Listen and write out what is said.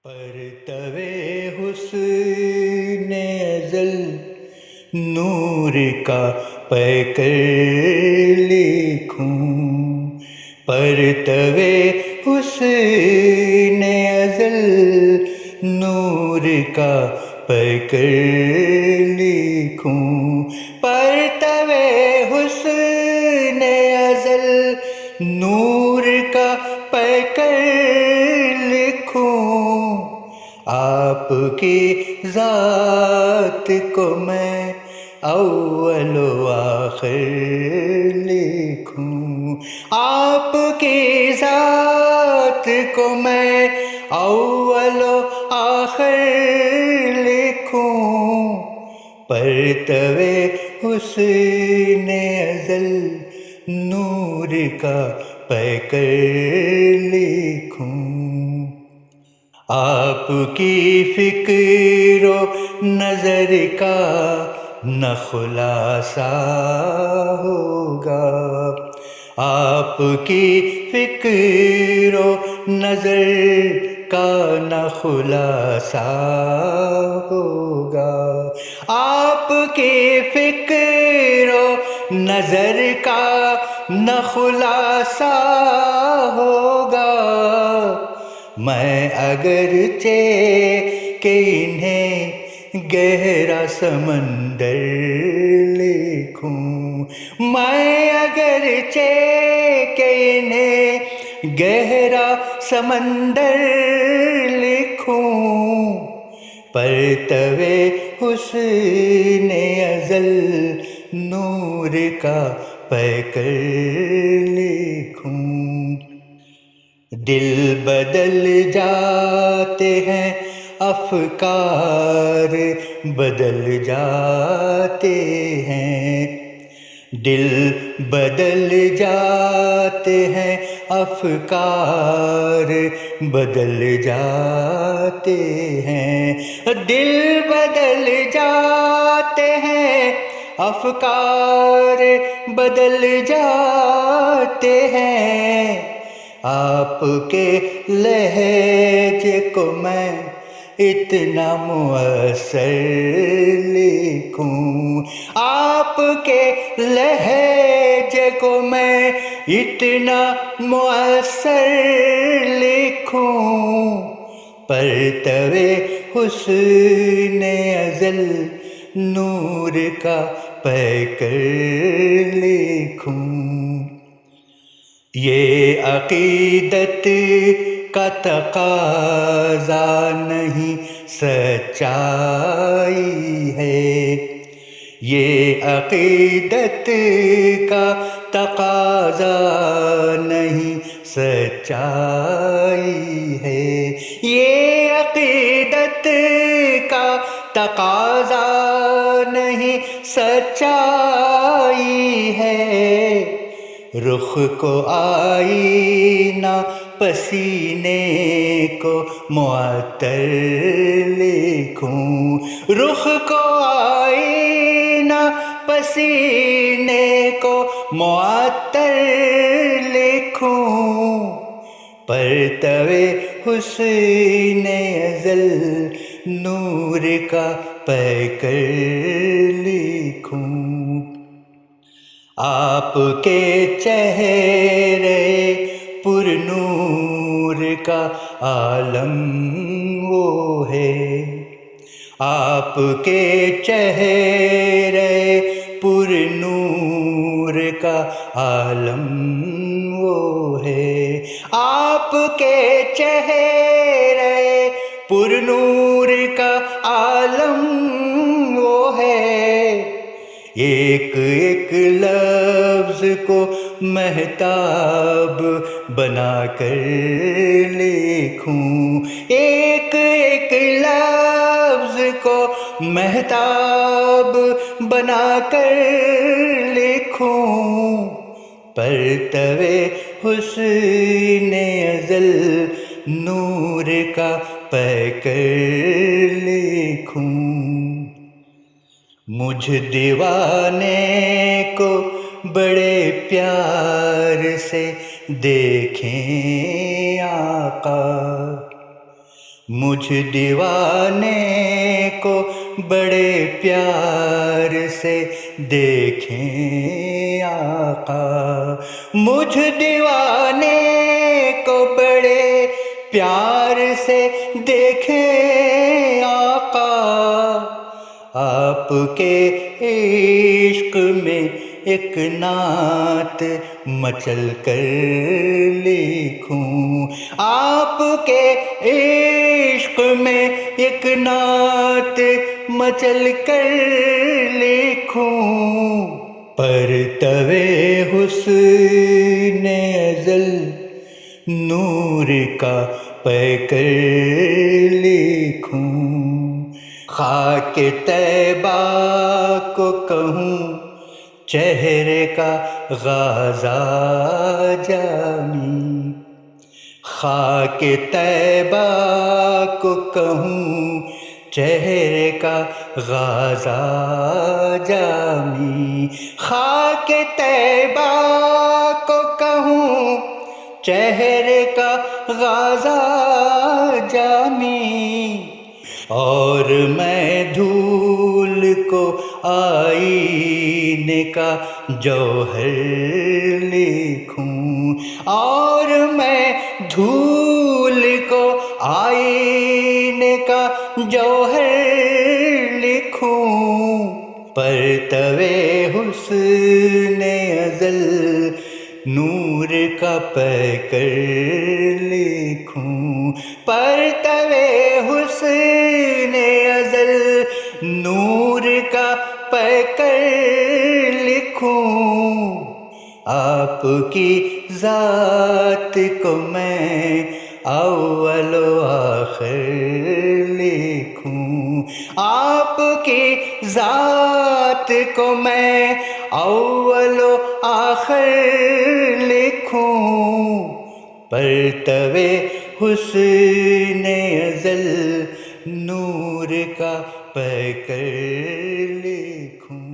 پرتو حسن ازل نور کا پیکر لکھوں، پرتو حسن ازل نور کا پیکر لکھوں، پرتو حسن ازل نور کا پیکر لکھوں، آپ کی ذات کو میں اول و آخر لکھوں، آپ کی ذات کو میں اول و آخر لکھوں، پرتو حسن ازل نور کا پیکر لکھوں، آپ کی فکر و نظر کا نہ خلاصہ ہوگا، آپ کی فکر و نظر کا نہ خلاصہ ہوگا، آپ کی فکر و نظر کا نہ خلاصہ ہوگا، میں اگرچہ کہ انہیں گہرا سمندر لکھوں، میں اگرچہ کہ انہیں گہرا سمندر لکھوں، پرتو حسن ازل نور کا پیکر لکھوں، دل بدل جاتے ہیں افکار بدل جاتے ہیں، دل بدل جاتے ہیں افکار بدل جاتے ہیں، دل بدل جاتے ہیں افکار بدل جاتے ہیں، آپ کے لہجے کو میں اتنا مؤثر لکھوں، آپ کے لہجے کو میں اتنا مؤثر لکھوں، پرتو حسن ازل نور کا پیکر لکھوں، یہ عقیدت کا تقاضا نہیں سچائی ہے، یہ عقیدت کا تقاضا نہیں سچائی ہے، یہ عقیدت کا تقاضا نہیں سچائی ہے، رخ کو آئینہ پسینے کو معطر لکھوں، رخ کو آئینہ پسینے کو معطر لکھوں، پرتو حسن ازل نور کا پیکر لکھوں، آپ کے چہرے پر نور کا عالم وہ ہے، آپ کے چہرے پر نور کا عالم وہ ہے، آپ کے چہرے پر نور کا عالم وہ ہے، ایک ایک لفظ کو مہتاب بنا کر لکھوں، ایک ایک لفظ کو مہتاب بنا کر لکھوں، پرتو حسن ازل نور کا پیکر لکھوں، مجھ دیوانے کو بڑے پیار سے دیکھیں آقا، مجھ دیوانے کو بڑے پیار سے دیکھیں آقا، مجھ دیوانے کو بڑے پیار سے دیکھیں آقا، آپ کے عشق میں ایک نعت مچل کر لکھوں، آپ کے عشق میں ایک نعت مچل کر لکھوں، پرتو حسن ازل نور کا پیکر لکھوں، خاک طیبہ کو کہوں چہرے کا غازہ جامی، خاک طیبہ کو کہوں چہرے کا غازہ جامی، خاک طیبہ کو کہوں چہرے کا غازہ جامی، اور میں دھول کو آئینے کا جوہر لکھوں، اور میں دھول کو آئینے کا جوہر لکھوں، پرتو حسن ازل نور کا پیکر لکھوں، پرتو حسن ازل نور کا پیکر لکھوں، آپ کی ذات کو میں اول و آخر لکھوں، آپ کی ذات کو میں اول و آخر لکھوں، پرتو حسن ازل نور کا پیکر لکھوں۔